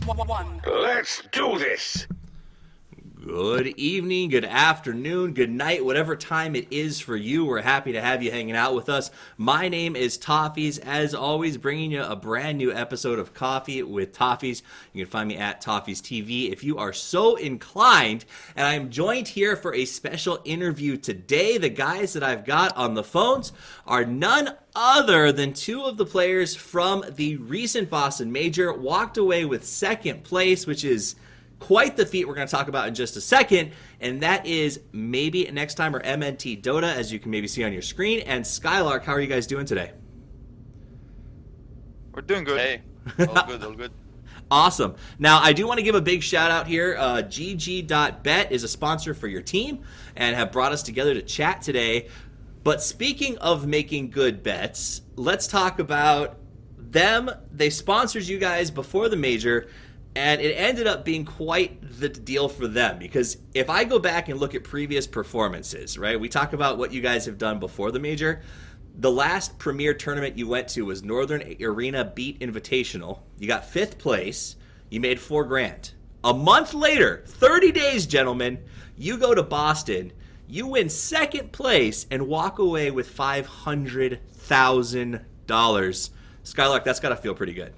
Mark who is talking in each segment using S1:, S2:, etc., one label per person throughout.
S1: Let's do this!
S2: Good evening, good afternoon, good night, whatever time it is for you. We're happy to have you hanging out with us. My name is Toffees, as always, bringing you a brand new episode of Coffee with Toffees. You can find me at Toffees TV if you are so inclined. And I'm joined here for a special interview today. The guys that I've got on the phones are none other than two of the players from the recent Boston Major. Walked away with second place, which is quite the feat we're going to talk about in just a second, and that is maybe next time or MNT Dota, as you can maybe see on your screen. And SkyLark, how are you guys doing today?
S3: We're doing good.
S4: Hey, all good.
S2: Awesome. Now, I do want to give a big shout out here. GG.bet is a sponsor for your team and have brought us together to chat today. But speaking of making good bets, let's talk about them. They sponsored you guys before the major, and it ended up being quite the deal for them, because if I go back and look at previous performances, right, we talk about what you guys have done before the major. The last premier tournament you went to was Northern Arena Beat Invitational. You got 5th place. You made $4,000. A month later, 30 days, gentlemen, you go to Boston. You win 2nd place and walk away with $500,000. SkyLark, that's got to feel pretty good.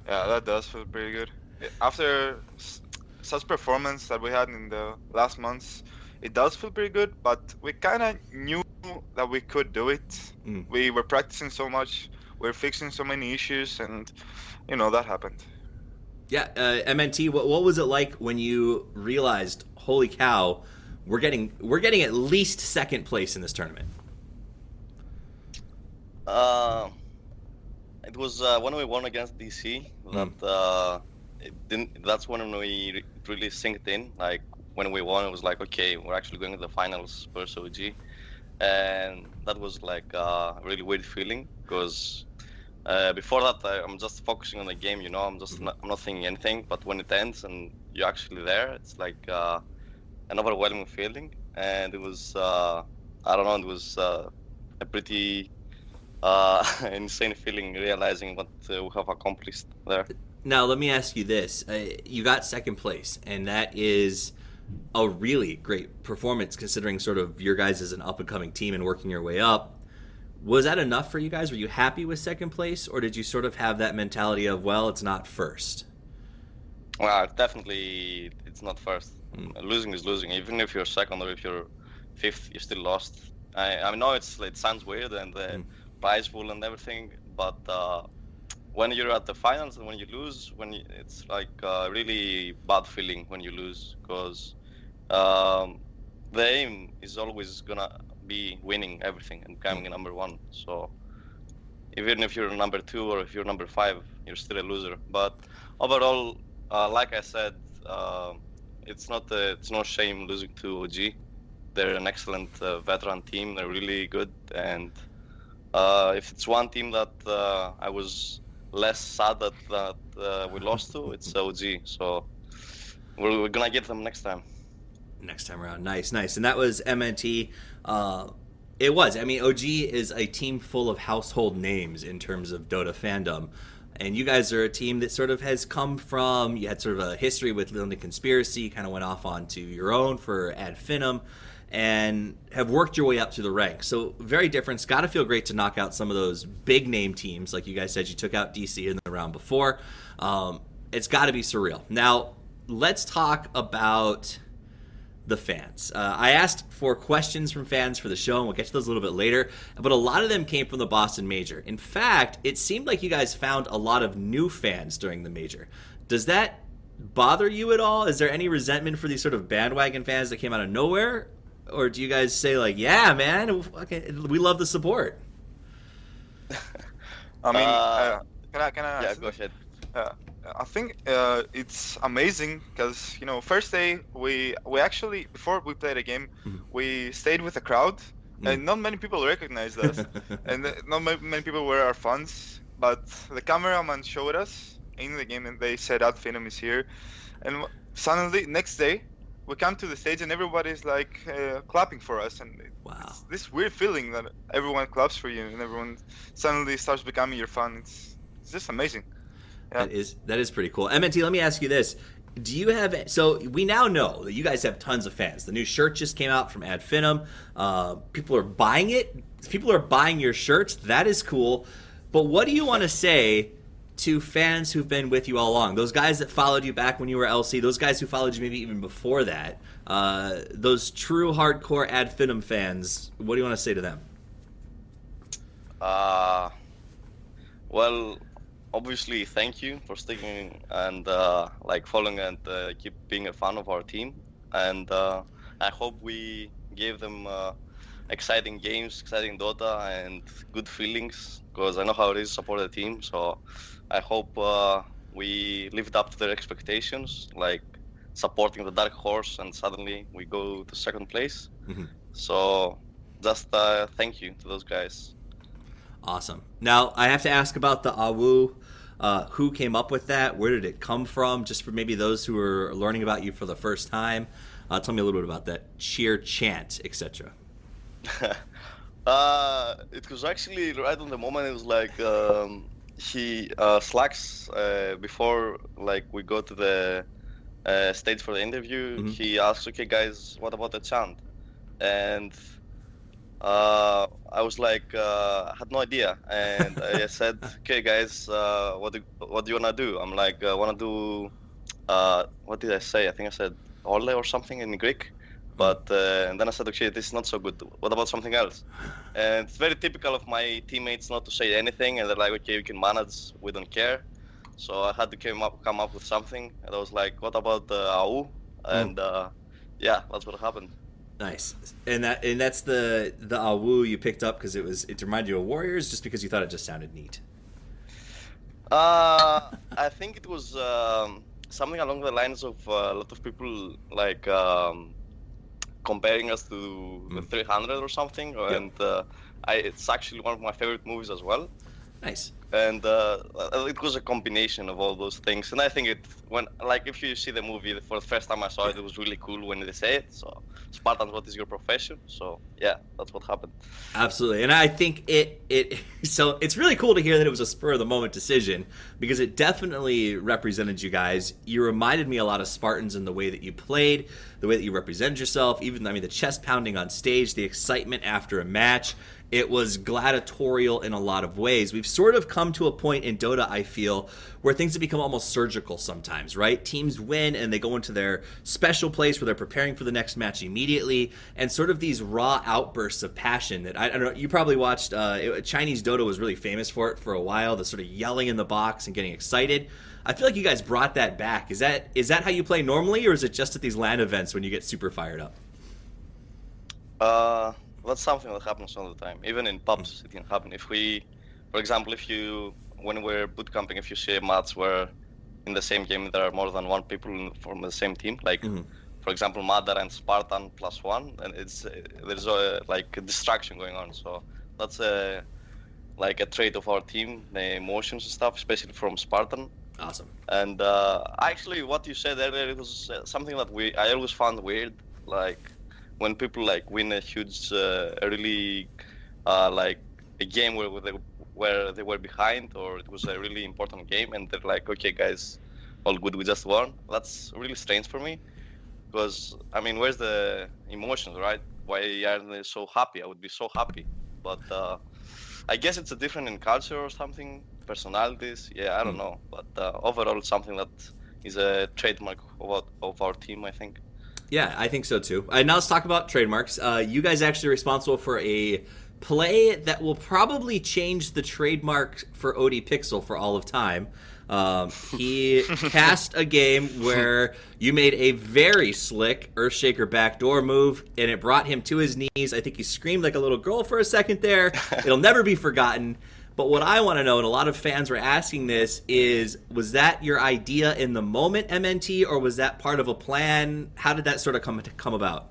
S3: Yeah, that does feel pretty good. After such performance that we had in the last months, it does feel pretty good, but we kind of knew that we could do it. We were practicing so much, we were fixing so many issues, and, that happened.
S2: Yeah, MNT, what was it like when you realized, holy cow, we're getting at least 2nd place in this tournament?
S4: It was when we won against DC that's when we really synced in. Like when we won, it was like, okay, we're actually going to the finals versus OG, and that was like a really weird feeling, because before that I'm just focusing on the game, I'm not thinking anything. But when it ends and you're actually there, it's like an overwhelming feeling, and it was I don't know, it was a pretty insane feeling, realizing what we have accomplished there.
S2: Now, let me ask you this. You got 2nd place, and that is a really great performance considering sort of your guys as an up-and-coming team and working your way up. Was that enough for you guys? Were you happy with 2nd place, or did you sort of have that mentality of, well, it's not first?
S4: Well, definitely it's not first. Losing is losing. Even if you're 2nd or if you're 5th, you still lost. I know it sounds weird and prize pool and everything, but when you're at the finals and when you lose, it's like a really bad feeling when you lose, because the aim is always gonna be winning everything and becoming number 1. So even if you're number 2 or if you're number 5, you're still a loser. But overall, like I said, it's no shame losing to OG. They're an excellent veteran team. They're really good, and if it's one team that I was less sad that we lost to, it's OG. So we're gonna get them next time.
S2: Next time around. Nice. And that was MNT. It was. I mean, OG is a team full of household names in terms of Dota fandom. And you guys are a team that sort of has come from, you had sort of a history with London Conspiracy, kind of went off onto your own for Ad Finem, and have worked your way up through the ranks. So very different. It's got to feel great to knock out some of those big name teams. Like you guys said, you took out DC in the round before. It's got to be surreal. Now, let's talk about the fans. I asked for questions from fans for the show, and we'll get to those a little bit later, but a lot of them came from the Boston Major. In fact, it seemed like you guys found a lot of new fans during the Major. Does that bother you at all? Is there any resentment for these sort of bandwagon fans that came out of nowhere? Or do you guys say, like, yeah, man, we love the support?
S3: I mean, can I?
S4: Yeah, go ahead.
S3: I think it's amazing because first day we actually, before we played a game, we stayed with the crowd, and not many people recognized us, and not many people were our fans. But the cameraman showed us in the game, and they said Ad Finem is here, and suddenly next day we come to the stage and everybody's like clapping for us, and it's this weird feeling that everyone claps for you and everyone suddenly starts becoming your fan. It's just amazing. Yeah.
S2: That is pretty cool. MNT, let me ask you this. Do you have, so we now know that you guys have tons of fans. The new shirt just came out from Ad Finem. People are buying it. People are buying your shirts. That is cool. But what do you want to say to fans who've been with you all along? Those guys that followed you back when you were LC, those guys who followed you maybe even before that, those true hardcore Ad Finem fans, what do you want to say to them?
S4: Well, obviously, thank you for sticking and like following and keep being a fan of our team. And I hope we gave them exciting games, exciting Dota, and good feelings. Because I know how it is to support a team. So I hope we lived up to their expectations, like supporting the dark horse, and suddenly we go to second place.
S2: Mm-hmm.
S4: So just thank you to those guys.
S2: Awesome. Now, I have to ask about the AWU. Who came up with that? Where did it come from? Just for maybe those who are learning about you for the first time. Tell me a little bit about that cheer chant, etc.
S4: It was actually right on the moment. It was like he slacks before like we go to the stage for the interview.
S2: Mm-hmm.
S4: He asks, "Okay, guys, what about the chant?" And I was like, I had no idea, and I said, "Okay, guys, what do you wanna do?" I'm like, I wanna do, what did I say? I think I said "ole" or something in Greek, but and then I said, "Okay, this is not so good. What about something else?" And it's very typical of my teammates not to say anything, and they're like, "Okay, we can manage. We don't care." So I had to come up with something, and I was like, "What about the AU?" And yeah, that's what happened.
S2: Nice. And that's the AWU you picked up because it reminded you of Warriors, just because you thought it just sounded neat?
S4: I think it was something along the lines of a lot of people like comparing us to the 300 or something,
S2: Yep.
S4: and it's actually one of my favorite movies as well.
S2: Nice.
S4: And it was a combination of all those things, and I think if you see the movie for the first time I saw it, it was really cool when they say it. So Spartans, what is your profession? So yeah, that's what happened.
S2: Absolutely. And I think so it's really cool to hear that it was a spur of the moment decision, because it definitely represented you guys. You reminded me a lot of Spartans in the way that you played, the way that you represented yourself, even the chest pounding on stage, the excitement after a match. It was gladiatorial in a lot of ways. We've sort of come to a point in Dota, I feel, where things have become almost surgical sometimes, right? Teams win and they go into their special place where they're preparing for the next match immediately, and sort of these raw outbursts of passion that, I don't know, you probably watched, Chinese Dota was really famous for it for a while, the sort of yelling in the box and getting excited. I feel like you guys brought that back. Is that how you play normally, or is it just at these LAN events when you get super fired up?
S4: That's something that happens all the time. Even in pubs, it can happen. For example, when we're bootcamping, if you see a match where in the same game there are more than one people from the same team, like for example, Madara and Spartan +1, and there's a distraction going on. So that's a trait of our team, the emotions and stuff, especially from Spartan.
S2: Awesome. And
S4: actually, what you said earlier, it was something that I always found weird, like when people win a huge, really a game where they were behind, or it was a really important game, and they're like, "Okay, guys, all good, we just won." That's really strange for me, because where's the emotions, right? Why aren't they so happy? I would be so happy, but I guess it's a different in culture or something, personalities. Yeah, I don't know, but overall, it's something that is a trademark of our team, I think.
S2: Yeah, I think so too. Now let's talk about trademarks. You guys actually are responsible for a play that will probably change the trademark for OD Pixel for all of time. He cast a game where you made a very slick Earthshaker backdoor move, and it brought him to his knees. I think he screamed like a little girl for a second there. It'll never be forgotten. But what I want to know, and a lot of fans were asking this, is was that your idea in the moment, MNT, or was that part of a plan? How did that sort of come about?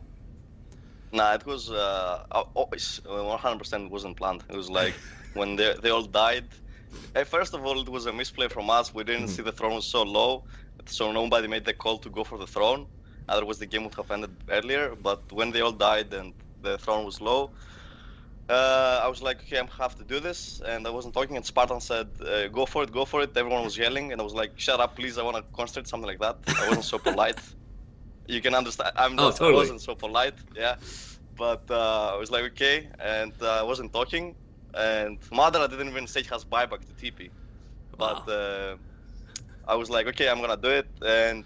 S4: Nah, it was always 100% wasn't planned. It was like when they all died. First of all, it was a misplay from us. We didn't see the throne was so low, so nobody made the call to go for the throne. Otherwise, the game would have ended earlier. But when they all died and the throne was low, I was like, okay, I have to do this, and I wasn't talking. And Spartan said, go for it, go for it. Everyone was yelling, and I was like, shut up, please. I want to concentrate, something like that. I wasn't so polite. You can understand.
S2: Totally.
S4: I wasn't so polite, yeah. But I was like, okay, and I wasn't talking. And Madara didn't even say he has buyback to TP. But I was like, okay, I'm gonna do it, and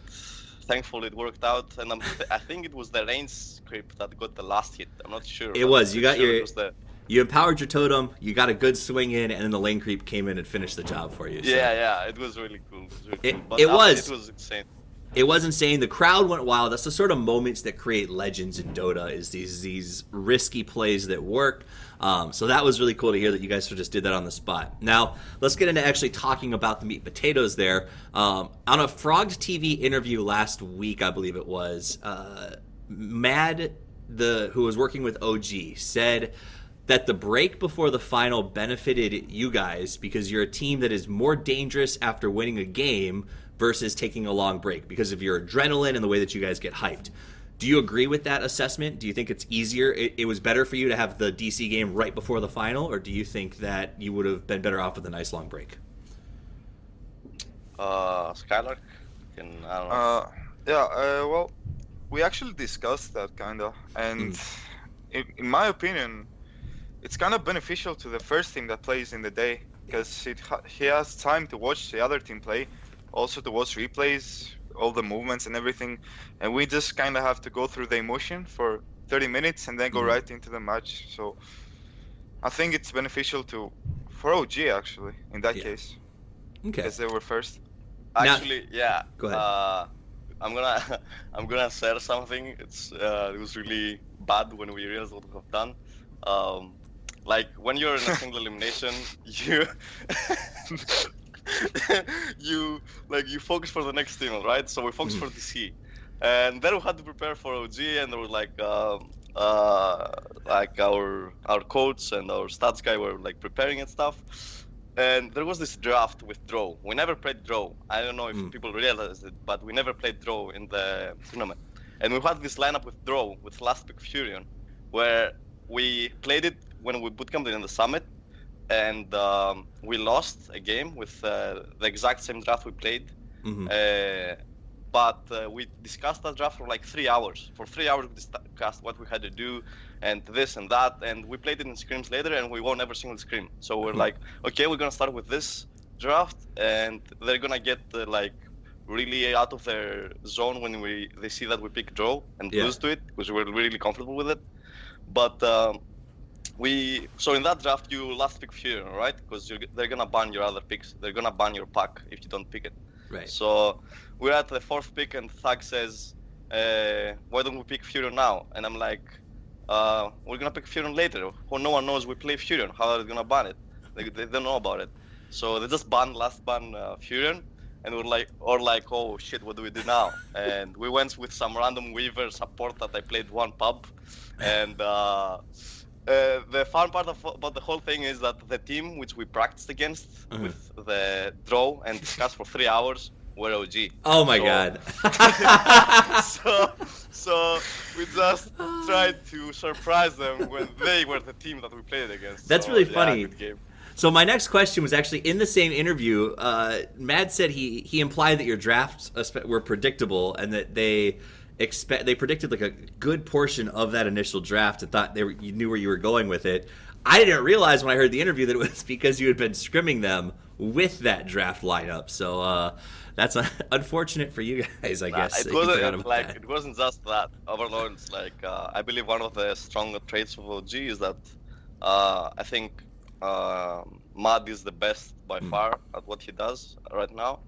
S4: thankfully it worked out. And I think it was the range script that got the last hit. I'm not sure.
S2: It was. You got you empowered your totem. You got a good swing in, and then the lane creep came in and finished the job for you. So.
S4: Yeah, it was really cool.
S2: It was.
S4: It was insane.
S2: It was insane. The crowd went wild. That's the sort of moments that create legends in Dota. Is these risky plays that work. So that was really cool to hear that you guys just did that on the spot. Now, let's get into actually talking about the meat and potatoes there. On a Frogged TV interview last week, I believe it was, Mad, who was working with OG, said that the break before the final benefited you guys because you're a team that is more dangerous after winning a game versus taking a long break because of your adrenaline and the way that you guys get hyped. Do you agree with that assessment? Do you think it's easier? It was better for you to have the DC game right before the final, or do you think that you would have been better off with a nice long break?
S4: SkyLark? I don't know.
S3: Well, we actually discussed that kinda, and in my opinion, it's kind of beneficial to the first team that plays in the day because he has time to watch the other team play, also to watch replays, all the movements and everything, and we just kind of have to go through the emotion for 30 minutes and then go right into the match. So I think it's beneficial for OG actually in that case.
S2: Okay.
S3: Because they were first.
S4: Actually, yeah.
S2: Go ahead.
S4: I'm gonna share something. It was really bad when we realized what we have done. Like when you're in a single elimination, you focus for the next team, right? So we focused for DC, and then we had to prepare for OG, and there was like our coach and our stats guy were like preparing and stuff. And there was this draft with draw. We never played draw. I don't know if people realize it, but we never played draw in the tournament. And we had this lineup with draw with last pick Furion, where we played it when we bootcamped it in the summit, and we lost a game with the exact same draft we played. But we discussed that draft for like 3 hours. For 3 hours we discussed what we had to do and this and that, and we played it in scrims later and we won every single scrim. So we're like, okay, we're gonna start with this draft, and they're gonna get like really out of their zone when they see that we pick draw and lose to it, because we're really comfortable with it. But so in that draft you last pick Furion, right? Because they're gonna ban your other picks. They're gonna ban your pack if you don't pick it.
S2: Right.
S4: So we're at the 4th pick and Thug says, why don't we pick Furion now? And I'm like, we're gonna pick Furion later. No one knows we play Furion. How are they gonna ban it? They don't know about it. So they just ban Furion, and we're like, oh shit, what do we do now? And we went with some random Weaver support that I played one pub, and the fun part about the whole thing is that the team which we practiced against with the draw and discussed for 3 hours were OG.
S2: Oh my god.
S4: So we just tried to surprise them when they were the team that we played against.
S2: That's really funny.
S4: Good game.
S2: So my next question was actually in the same interview. Mad said he implied that your drafts were predictable and that they predicted like a good portion of that initial draft and thought you knew where you were going with it. I didn't realize when I heard the interview that it was because you had been scrimming them with that draft lineup. So that's unfortunate for you guys, I guess.
S4: It wasn't just that. Overlords, I believe one of the stronger traits of OG is that I think Mad is the best by far at what he does right now,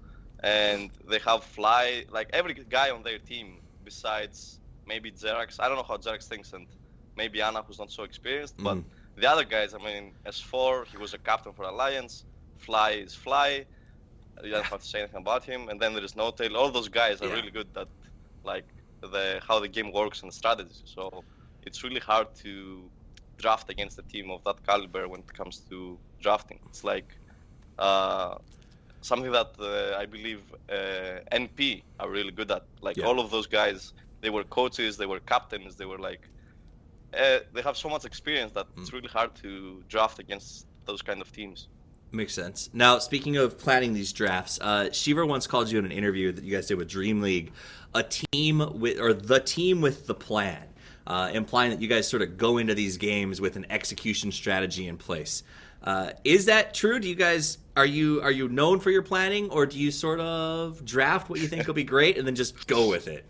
S4: and they have fly every guy on their team. Besides maybe Xerax, I don't know how Xerax thinks, and maybe Anna, who's not so experienced, but the other guys, I mean, S4, he was a captain for Alliance, Fly is Fly, you don't have to say anything about him, and then there is No Tail. All those guys are really good at how the game works and strategy, so it's really hard to draft against a team of that caliber when it comes to drafting. It's something that I believe NP are really good at. All of those guys, they were coaches, they were captains, they were they have so much experience that it's really hard to draft against those kind of teams.
S2: Makes sense. Now, speaking of planning these drafts, Shiver once called you in an interview that you guys did with Dream League, the team with the plan, implying that you guys sort of go into these games with an execution strategy in place. Is that true? Do you guys are you known for your planning, or do you sort of draft what you think will be great and then just go with it?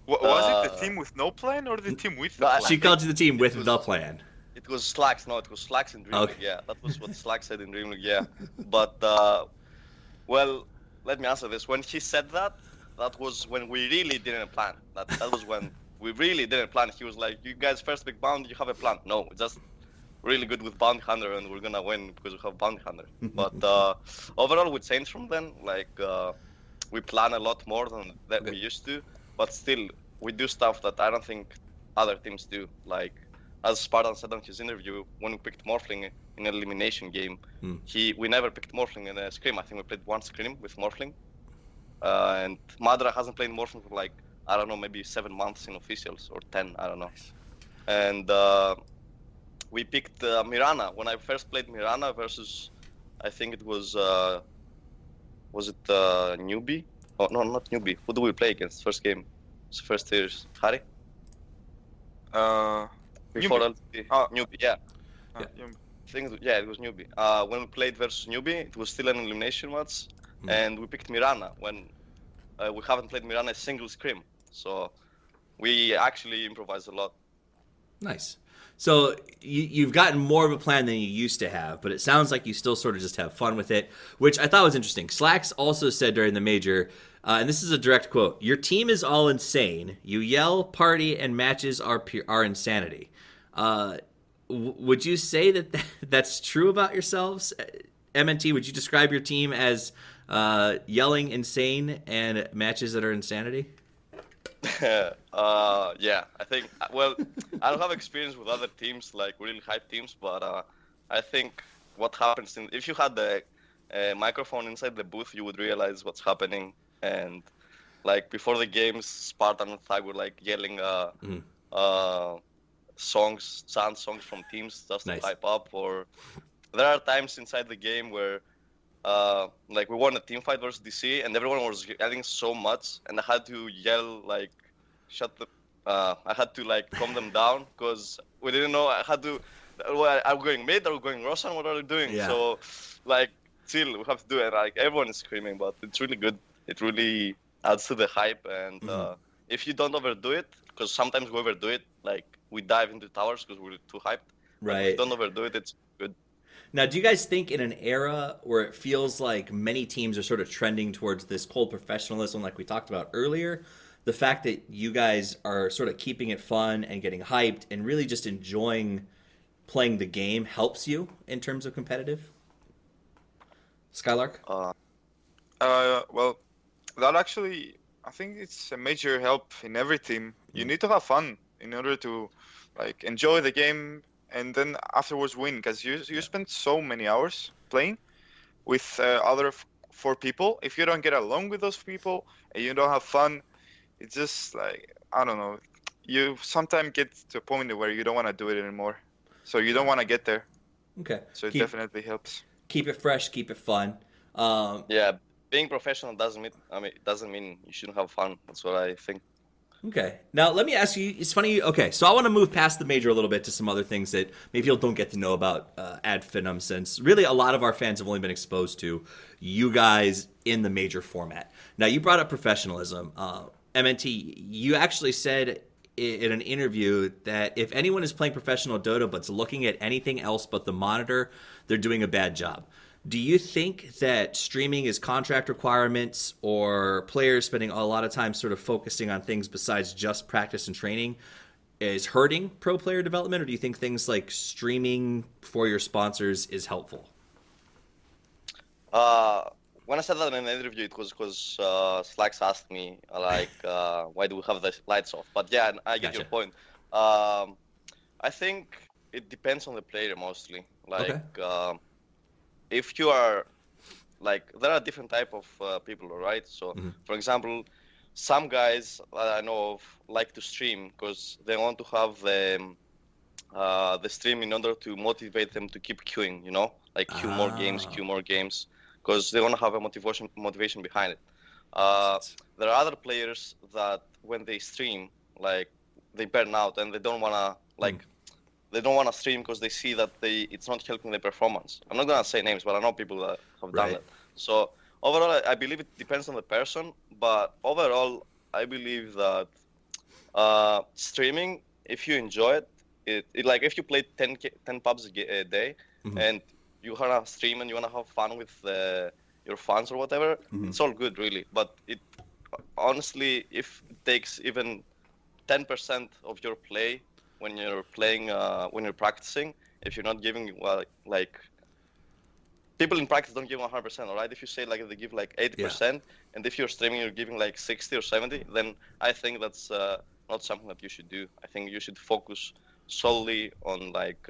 S3: Was it the team with no plan or the team with the plan?
S2: She called you the team with the plan.
S4: It was Slacks. No, it was Slacks in Dream League. Yeah, that was what Slacks said in Dream League. Yeah, but well, let me answer this. When he said that, that was when we really didn't plan. That was when we really didn't plan. He was like, "You guys first pick bounty. You have a plan." No, we're just really good with bounty hunter, and we're gonna win because we have bounty hunter. But overall, we changed from then. Like we plan a lot more than that we used to. But still, we do stuff that I don't think other teams do. Like, as Spartan said on his interview, when we picked Morphling in an elimination game, we never picked Morphling in a scrim. I think we played one scrim with Morphling. And Madra hasn't played Morphling for like, I don't know, maybe 7 months in officials, or 10, I don't know. And we picked Mirana. When I first played Mirana versus, I think it was it Newbie? Oh, no, not Newbie. Who do we play against first game? It's first years. Harry? Before
S3: Newbie.
S4: Newbie, yeah.
S3: Newbie.
S4: I think, yeah, it was Newbie. When we played versus Newbie, it was still an elimination match, and we picked Mirana when we haven't played Mirana a single scrim. So we actually improvised a lot.
S2: Nice. So you've gotten more of a plan than you used to have, but it sounds like you still sort of just have fun with it, which I thought was interesting. Slacks also said during the major, and this is a direct quote, "Your team is all insane. You yell, party, and matches are insanity." Would you say that's true about yourselves? MNT, would you describe your team as yelling insane and matches that are insanity?
S4: Yeah, I think, well, I don't have experience with other teams, like really hype teams, but I think what happens if you had the microphone inside the booth, you would realize what's happening. And like before the games, Spartan and Thag were like yelling chant songs from teams just to hype up. Or there are times inside the game where like we won a team fight versus DC and everyone was yelling so much, and I had to yell like I had to like calm them down because we didn't know. I had to, are we going mid, are we going Roshan, what are we doing?
S2: Yeah.
S4: So like chill, we have to do it. Like everyone is screaming, but it's really good. It really adds to the hype. And if you don't overdo it, because sometimes we overdo it, like we dive into towers because we're too hyped.
S2: Right.
S4: If you don't overdo it, it's good.
S2: Now, do you guys think in an era where it feels like many teams are sort of trending towards this cold professionalism like we talked about earlier, the fact that you guys are sort of keeping it fun and getting hyped and really just enjoying playing the game helps you in terms of competitive? SkyLark?
S3: Well, that actually, I think it's a major help in every team. You need to have fun in order to like enjoy the game and then afterwards win, because you spend so many hours playing with other 4 people. If you don't get along with those people and you don't have fun, it's just like, I don't know, you sometimes get to a point where you don't want to do it anymore. So you don't want to get there.
S2: Okay.
S3: So it definitely helps.
S2: Keep it fresh, keep it fun.
S4: Yeah, being professional doesn't mean you shouldn't have fun. That's what I think.
S2: Okay. Now, let me ask you, it's funny, okay, so I want to move past the major a little bit to some other things that maybe people don't get to know about Ad Finem, since really a lot of our fans have only been exposed to you guys in the major format. Now, you brought up professionalism. MNT, you actually said in an interview that if anyone is playing professional Dota but's looking at anything else but the monitor, they're doing a bad job. Do you think that streaming is contract requirements or players spending a lot of time sort of focusing on things besides just practice and training is hurting pro player development, or do you think things like streaming for your sponsors is helpful?
S4: When I said that in an interview, it was because Slacks asked me, like, why do we have the lights off? But yeah, I get your point. I think it depends on the player mostly. Like, if you are, like, there are different type of people, right? So, for example, some guys that I know of like to stream because they want to have the the stream in order to motivate them to keep queuing, you know, like queue more games, because they want to have a motivation behind it. There are other players that when they stream, like they burn out and they don't want to they don't want to stream because they see that it's not helping their performance. I'm not gonna say names, but I know people that have done that. So overall, I believe it depends on the person, but overall, I believe that streaming, if you enjoy it, like if you play 10 pubs a day and you wanna stream and you wanna have fun with your fans or whatever, it's all good really. But it honestly, if it takes even 10% of your play when you're playing, when you're practicing, if you're not giving like people in practice don't give 100%, all right? If you say like they give like 80%, and if you're streaming you're giving like 60 or 70, then I think that's not something that you should do. I think you should focus solely on like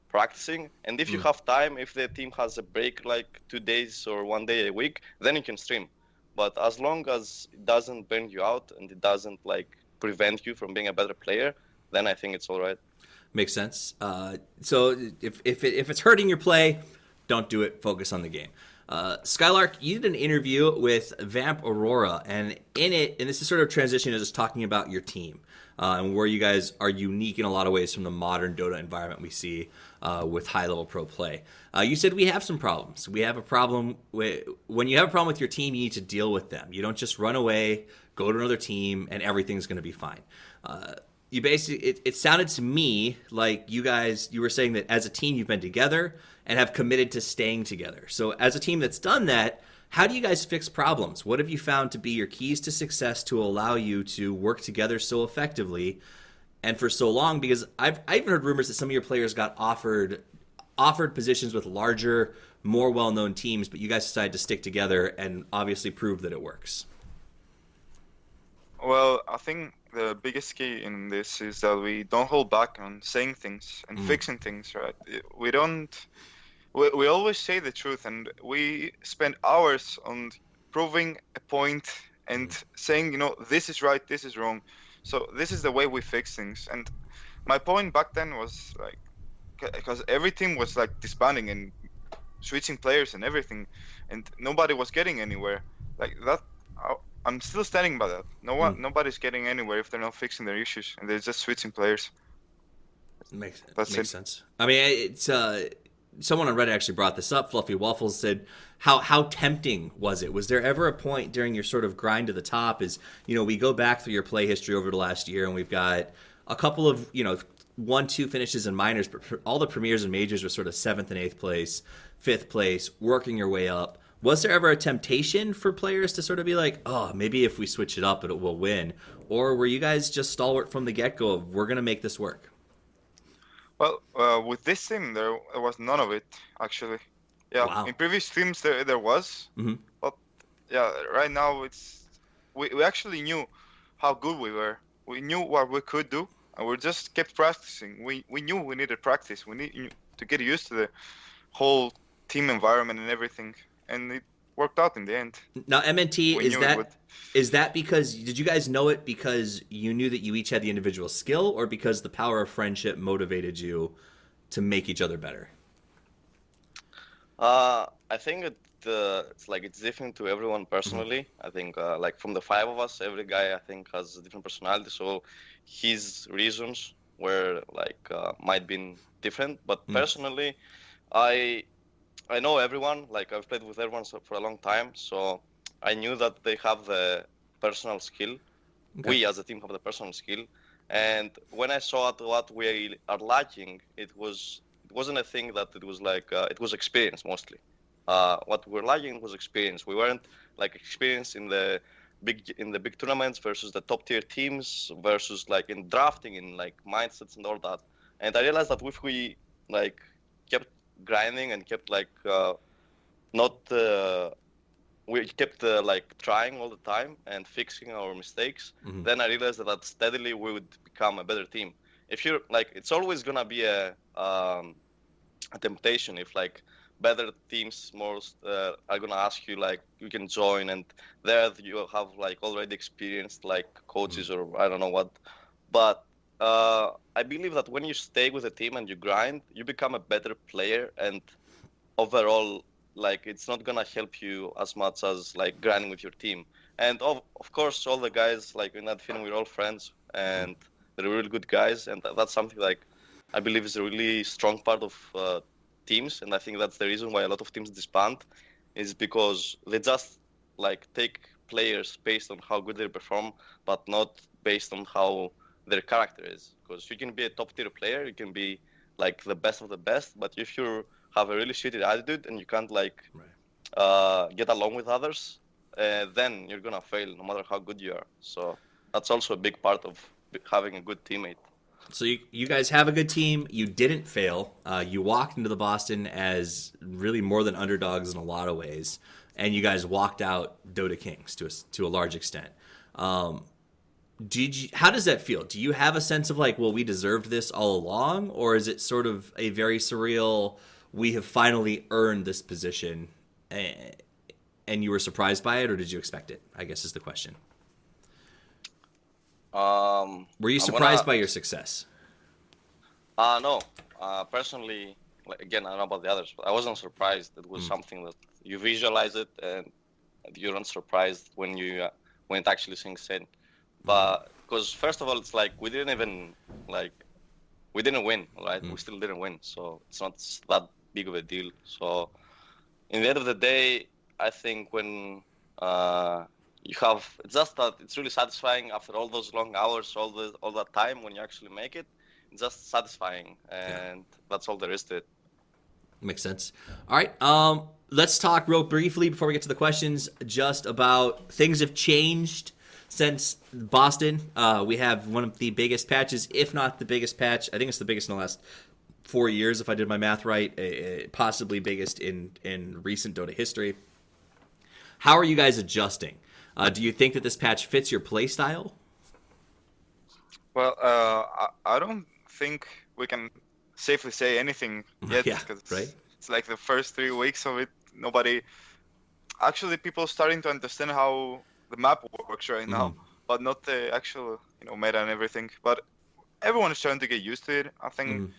S4: practicing, and if you have time, if the team has a break like 2 days or 1 day a week, then you can stream. But as long as it doesn't burn you out and it doesn't like prevent you from being a better player, then I think it's all right.
S2: Makes sense. So if it's hurting your play, don't do it. Focus on the game. SkyLark, you did an interview with Vamp Aurora, and in it, and this is sort of transition to just talking about your team and where you guys are unique in a lot of ways from the modern Dota environment we see with high-level pro play. You said we have some problems. We have a problem when you have a problem with your team, you need to deal with them. You don't just run away, go to another team, and everything's going to be fine. You basically, it sounded to me like you were saying that as a team you've been together and have committed to staying together. So as a team that's done that, how do you guys fix problems? What have you found to be your keys to success to allow you to work together so effectively and for so long? Because I've even heard rumors that some of your players got offered positions with larger, more well-known teams, but you guys decided to stick together and obviously prove that it works.
S3: Well, I think the biggest key in this is that we don't hold back on saying things and fixing things, right? We always say the truth, and we spend hours on proving a point and saying, you know, this is right, this is wrong. So this is the way we fix things. And my point back then was like, because every team was like disbanding and switching players and everything, and nobody was getting anywhere. Like that, I'm still standing by that. Nobody's getting anywhere if they're not fixing their issues and they're just switching players.
S2: Makes sense. I mean, it's someone on Reddit actually brought this up. Fluffy Waffles said, "How tempting was it? Was there ever a point during your sort of grind to the top? Is, you know, we go back through your play history over the last year, and we've got a couple of 1-2 finishes in minors, but all the premiers and majors were sort of 7th and 8th place, 5th place, working your way up." Was there ever a temptation for players to sort of be like, oh, maybe if we switch it up, it will win? Or were you guys just stalwart from the get-go of, we're going to make this work?
S3: Well, with this team, there was none of it, actually. Yeah, wow. In previous teams, there was. But, yeah, right now, we actually knew how good we were. We knew what we could do, and we just kept practicing. We knew we needed practice. We need to get used to the whole team environment and everything. And it worked out in the end. Now,
S2: MNT, is that because, did you guys know it because you knew that you each had the individual skill, or because the power of friendship motivated you to make each other better?
S4: I think it's different to everyone personally. I think like from the 5 of us, every guy I think has a different personality, so his reasons were like might been different. But personally, I know everyone, like I've played with everyone for a long time, so I knew that they have the personal skill. Okay. We as a team have the personal skill. And when I saw what we are lacking, it wasn't a thing that it was like, it was experience mostly. What we're lacking was experience. We weren't like experienced in the big tournaments versus the top tier teams versus like in drafting, in like mindsets and all that. And I realized that if we like kept grinding and kept like we kept like trying all the time and fixing our mistakes, then I realized that steadily we would become a better team. If you're like, it's always gonna be a temptation if like better teams are gonna ask you like you can join, and there you have like already experienced like coaches or I don't know what. But I believe that when you stay with a team and you grind, you become a better player, and overall, like, it's not gonna help you as much as like grinding with your team. And of course, all the guys like in Ad Finem, we're all friends, and they're really good guys, and that's something like I believe is a really strong part of teams, and I think that's the reason why a lot of teams disband, is because they just like take players based on how good they perform, but not based on how their character is. Because you can be a top tier player, you can be like the best of the best, but if you have a really shitty attitude and you can't like get along with others, then you're gonna fail no matter how good you are. So that's also a big part of having a good teammate.
S2: So you guys have a good team. You didn't fail. You walked into the Boston as really more than underdogs in a lot of ways, and you guys walked out Dota Kings to a large extent. How does that feel? Do you have a sense of like, well, we deserved this all along, or is it sort of a very surreal, we have finally earned this position, and you were surprised by it, or did you expect it? I guess is the question. Were you surprised by your success?
S4: No. Personally, like, again, I don't know about the others, but I wasn't surprised. It was something that you visualize it, and you're not surprised when it actually sinks in. But because first of all, it's like we didn't win, right? We still didn't win, so it's not that big of a deal. So in the end of the day, I think when it's just that it's really satisfying after all those long hours, all that time, when you actually make it. It's just satisfying, and that's all there is to it.
S2: Makes sense. All right, let's talk real briefly before we get to the questions, just about things have changed since Boston. We have one of the biggest patches, if not the biggest patch. I think it's the biggest in the last 4 years, if I did my math right, possibly biggest in recent Dota history. How are you guys adjusting? Do you think that this patch fits your play style?
S3: Well, I don't think we can safely say anything yet, because it's like the first 3 weeks of it. People starting to understand how the map works right now, but not the actual meta and everything. But everyone is trying to get used to it. I think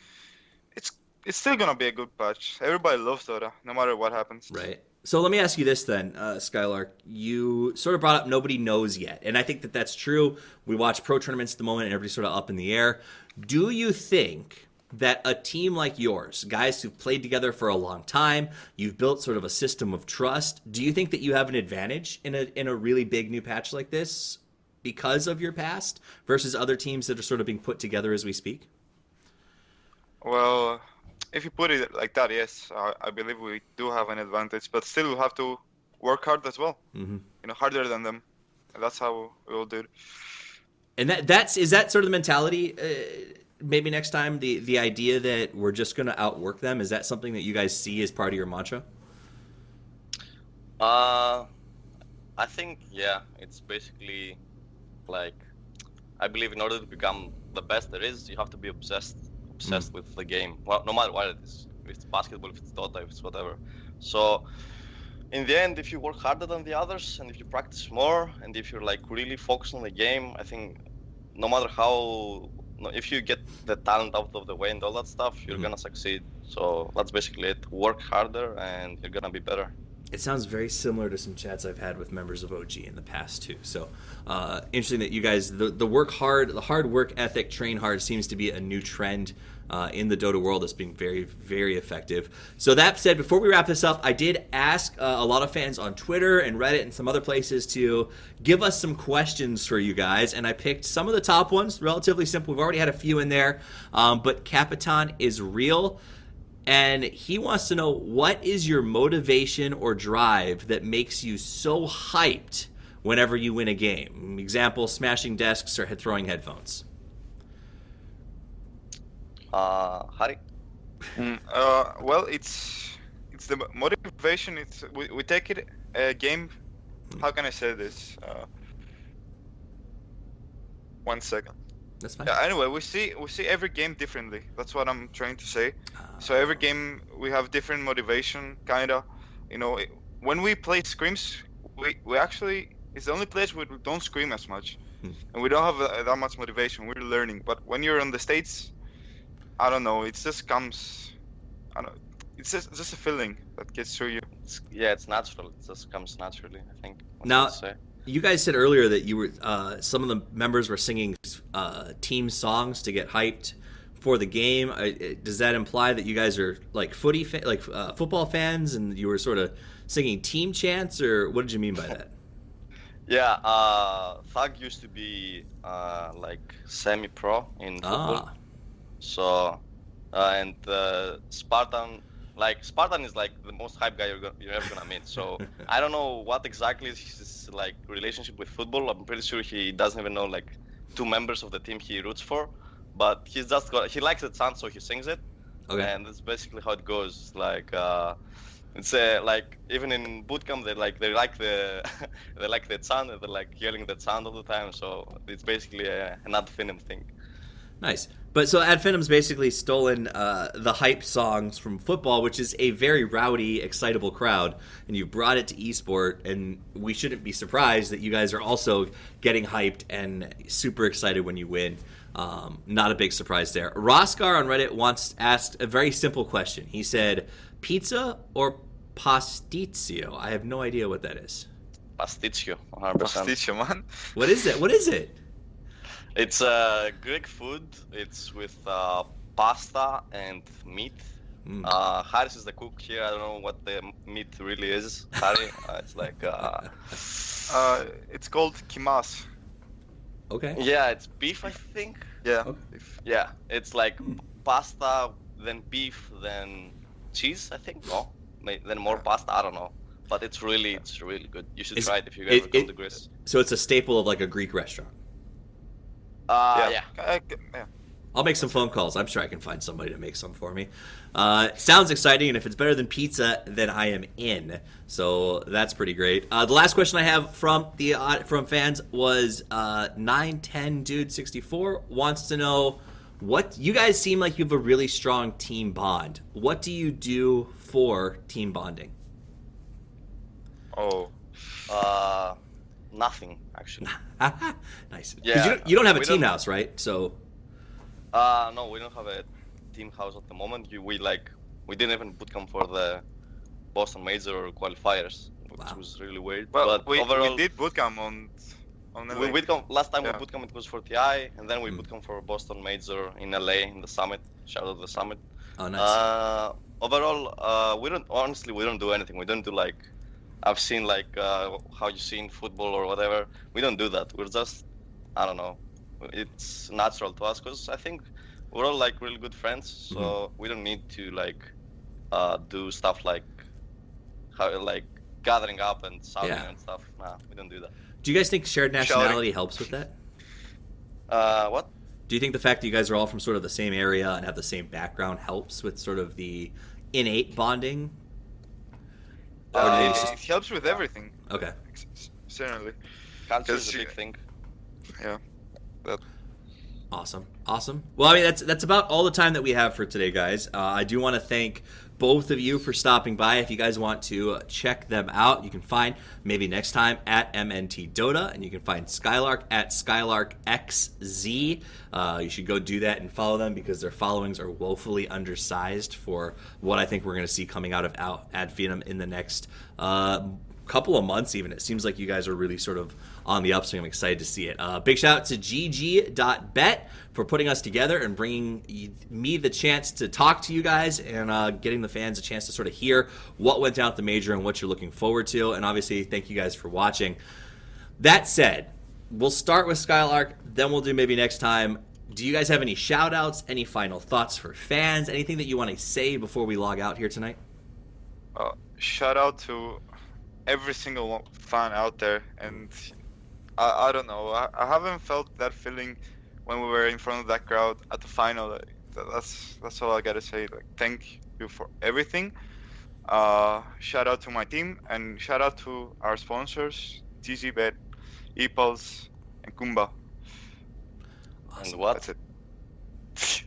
S3: it's still gonna be a good patch. Everybody loves Dota, no matter what happens.
S2: Right. So let me ask you this then, SkyLark. You sort of brought up nobody knows yet, and I think that that's true. We watch pro tournaments at the moment, and everybody's sort of up in the air. Do you think that a team like yours, guys who've played together for a long time, you've built sort of a system of trust, do you think that you have an advantage in a really big new patch like this because of your past versus other teams that are sort of being put together as we speak?
S3: Well, if you put it like that, yes, I believe we do have an advantage, but still we have to work hard as well. Harder than them. And that's how we all do it.
S2: And is that sort of the mentality? Maybe next time, the idea that we're just going to outwork them, is that something that you guys see as part of your mantra?
S4: I think it's basically like, I believe in order to become the best there is, you have to be obsessed with the game. Well, no matter what it is, if it's basketball, if it's Dota, if it's whatever. So in the end, if you work harder than the others, and if you practice more, and if you're like really focused on the game, I think no matter how, if you get the talent out of the way and all that stuff, you're gonna succeed. So that's basically it. Work harder and you're gonna be better.
S2: It sounds very similar to some chats I've had with members of OG in the past too. So interesting that you guys, the work hard, the hard work ethic, train hard seems to be a new trend in the Dota world that's being very, very effective. So that said, before we wrap this up, I did ask a lot of fans on Twitter and Reddit and some other places to give us some questions for you guys, and I picked some of the top ones, relatively simple. We've already had a few in there, but Capitan is real. And he wants to know, what is your motivation or drive that makes you so hyped whenever you win a game? Example, smashing desks or throwing headphones.
S4: Harry?
S3: Well, it's the motivation. We take it a game. How can I say this? 1 second.
S2: That's fine.
S3: Yeah, anyway, we see every game differently. That's what I'm trying to say. So every game we have different motivation, kinda. When we play scrims, we actually, it's the only place where we don't scream as much. and we don't have that much motivation. We're learning, but when you're in the States, I don't know. It just comes. I don't. It's just a feeling that gets through you.
S4: It's natural. It just comes naturally, I think.
S2: Now, you guys said earlier that you were some of the members were singing team songs to get hyped for the game. Does that imply that you guys are like football fans, and you were sort of singing team chants, or what did you mean by that?
S4: Yeah, Thug used to be like semi-pro in football. So, and Spartan is like the most hype guy you're ever gonna meet. So I don't know what exactly is his like relationship with football. I'm pretty sure he doesn't even know like 2 members of the team he roots for. But he likes the chant, so he sings it. Okay. And that's basically how it goes. Like it's like even in bootcamp they like the chant, and they're like yelling the chant all the time. So it's basically an Ad Finem thing.
S2: Nice. But so Ad Finem's basically stolen the hype songs from football, which is a very rowdy, excitable crowd, and you brought it to Esports, and we shouldn't be surprised that you guys are also getting hyped and super excited when you win. Not a big surprise there. Roskar on Reddit asked a very simple question. He said, pizza or pasticcio? I have no idea what that is.
S4: Pasticcio, 100%.
S3: Pasticcio, man.
S2: What is it? What is it?
S4: It's Greek food. It's with pasta and meat. Haris is the cook here. I don't know what the meat really is. Harry, it's like
S3: it's called kimas.
S2: Okay.
S4: Yeah, it's beef, I think.
S3: Yeah.
S2: Okay.
S3: Beef.
S4: Yeah, it's like pasta, then beef, then cheese, I think. No, then more pasta. I don't know, but it's really good. You should try it if you ever come to Greece.
S2: So it's a staple of like a Greek restaurant.
S4: Yeah.
S2: I'll make some phone calls. I'm sure I can find somebody to make some for me. Sounds exciting, and if it's better than pizza, then I am in. So that's pretty great. The last question I have from fans was 910 Dude 64 wants to know what you guys seem like you have a really strong team bond. What do you do for team bonding?
S4: Nothing, actually.
S2: Nice.
S4: Yeah,
S2: you don't have a team house, right? So.
S4: No, we don't have a team house at the moment. We didn't even bootcamp for the Boston Major qualifiers, which was really weird.
S3: But
S4: overall,
S3: we did bootcamp on LA.
S4: Last time we bootcamp it was for TI, and then we bootcamp for Boston Major in LA in the Summit. Shout out to the Summit.
S2: Oh, nice.
S4: Overall, we don't do anything. We don't do like I've seen like how you see in football or whatever. We don't do that. We're just, I don't know. It's natural to us because I think we're all like really good friends. So we don't need to like do stuff like gathering up and shouting and stuff. Nah, we don't do that.
S2: Do you guys think shared nationality helps with that?
S4: What?
S2: Do you think the fact that you guys are all from sort of the same area and have the same background helps with sort of the innate bonding?
S3: It helps with everything.
S2: Okay.
S3: Certainly.
S4: Culture is a big thing.
S3: Yeah.
S2: Awesome. Well, I mean, that's about all the time that we have for today, guys. I do want to thank both of you for stopping by. If you guys want to check them out, you can find maybe next time at MNT Dota, and you can find SkyLark at SkyLarkXZ. You should go do that and follow them because their followings are woefully undersized for what I think we're going to see coming out of Ad Finem in the next couple of months even. It seems like you guys are really sort of on the upswing. I'm excited to see it. Big shout out to GGBet for putting us together and bringing me the chance to talk to you guys and getting the fans a chance to sort of hear what went down at the major and what you're looking forward to. And obviously, thank you guys for watching. That said, we'll start with SkyLark, then we'll do maybe next time. Do you guys have any shout outs, any final thoughts for fans, anything that you want to say before we log out here tonight?
S3: Shout out to every single fan out there, and I don't know, I haven't felt that feeling when we were in front of that crowd at the final. That's all I gotta say. Like, thank you for everything. Shout out to my team, and shout out to our sponsors, GGBet, ePulse, and Kumba.
S4: And what?
S3: That's it.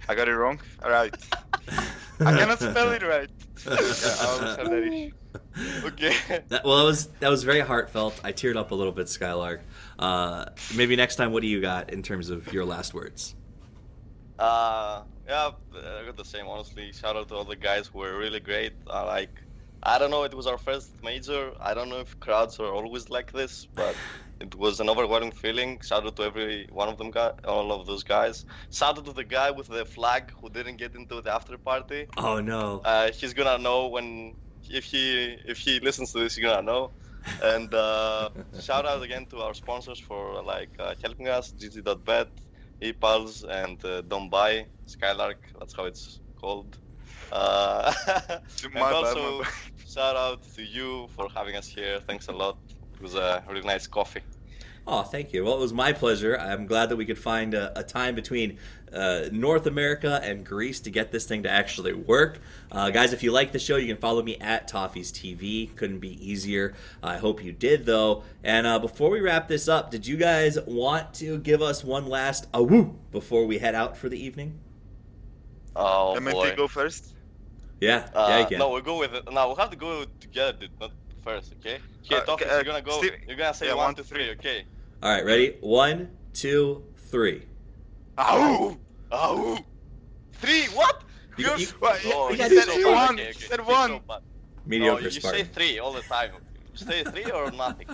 S3: I got it wrong? Alright. I cannot spell it right. Yeah, I'll tell that issue.
S4: Okay.
S2: That was very heartfelt. I teared up a little bit, SkyLark. Maybe next time, what do you got in terms of your last words?
S4: Yeah, I got the same, honestly. Shout out to all the guys who were really great. I don't know, it was our first major. I don't know if crowds are always like this, but it was an overwhelming feeling. Shout out to every one of them, all of those guys. Shout out to the guy with the flag who didn't get into the after party.
S2: Oh no.
S4: He's gonna know if he listens to this, he's gonna know. And shout out again to our sponsors for helping us, GG.bet, ePulse, and Don't Buy, SkyLark, that's how it's called. And also, shout out to you for having us here. Thanks a lot. It was a really nice coffee.
S2: Oh, thank you. Well, it was my pleasure. I'm glad that we could find a time between North America and Greece to get this thing to actually work. Guys, if you like the show, you can follow me at Toffees TV. Couldn't be easier. I hope you did, though. And before we wrap this up, did you guys want to give us one last woo before we head out for the evening?
S4: Oh,
S3: MNT,
S4: boy.
S3: go first.
S2: Yeah, you can.
S4: No, we'll go with it. No, we'll have to go together, dude, not first, okay? Okay, Toffees, you're gonna go.
S3: Steve,
S4: You're gonna say
S3: yeah,
S4: 1, 2, 3, okay?
S2: All right, ready? 1, 2, 3.
S3: Ow!
S4: Oh, 3, what?
S2: You-
S4: You're-
S2: you-
S4: Oh,
S2: you
S4: you
S2: gotta
S4: said
S2: do
S4: one.
S3: one.
S4: Okay,
S3: Said
S4: okay,
S3: one.
S4: so bad.
S2: Mediocre
S4: No, you say
S2: Spartan.
S4: 3 all the time. Say 3 or nothing.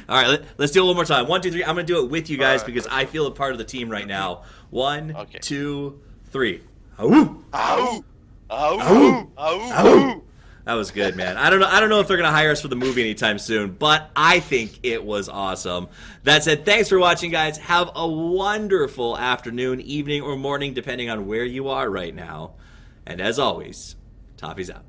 S2: All right, let's do it one more time. 1, 2, 3. I'm going to do it with you guys
S3: All right,
S2: because I feel a part of the team right now. 1,
S4: Okay.
S2: 2, 3. Woo!
S3: Ow!
S4: Ow! Ow!
S2: That was good, man. I don't know if they're going to hire us for the movie anytime soon, but I think it was awesome. That said, thanks for watching, guys. Have a wonderful afternoon, evening, or morning, depending on where you are right now. And as always, Toffees out.